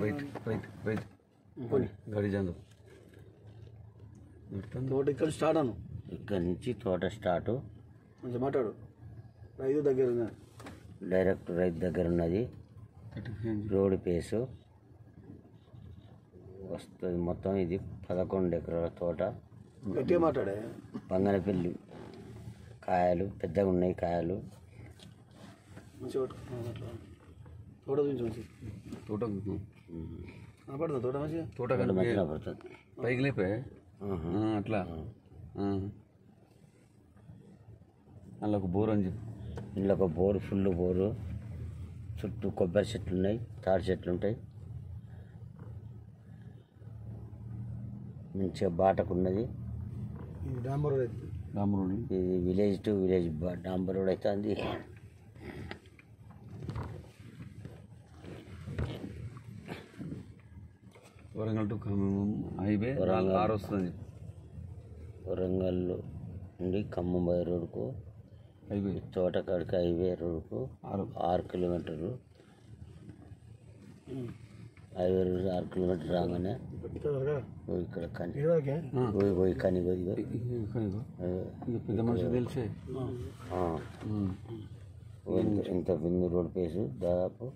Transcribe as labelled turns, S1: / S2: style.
S1: Right right right గాడి జాందు
S2: తోట ఇక్కడ స్టార్ట్ అను
S3: ఇక్కడ నుంచి తోట స్టార్ట్.
S2: కొంచెం మాట్లాడు. రైతు దగ్గర
S3: డైరెక్ట్ రైతు దగ్గర ఉన్నది. రోడ్ పేసు వస్తుంది. మొత్తం ఇది 11 ఎకరాల తోట.
S2: గట్టిగా మాట్లాడే.
S3: బంగనపల్లి కాయలు పెద్దగా ఉన్నాయి. కాయలు
S2: మంచిగా తోట చూపించు.
S1: తోట
S2: కనపడుతుంది తోట మంచిగా.
S1: తోట
S3: మంచిగా పడుతుంది.
S1: పైకి లేపే అట్లా అందులో ఒక బోర్ అని చెప్పి.
S3: ఇందులో ఒక బోరు, ఫుల్ బోరు. చుట్టూ కొబ్బరి చెట్లు ఉన్నాయి, తాడి చెట్లు ఉంటాయి. మంచిగా బాటకున్నది.
S2: డాంబర్ రోడ్.
S3: ఇది విలేజ్ టు విలేజ్ డాంబర్ రోడ్ అవుతుంది.
S1: వరంగల్ టు హైవే ఆరు వస్తుంది.
S3: వరంగల్ నుండి ఖమ్మం రోడ్కు
S1: హైవే,
S3: తోటకాడికి హైవే రోడ్కు 6 కిలోమీటర్లు. హైవే రోడ్ 6 కిలోమీటర్ రాగానే ఇక్కడ కని పోయి కని
S1: పెద్ద మనిషి తెలిసే
S3: ఇంత బిందు రోడ్ పేసు దాదాపు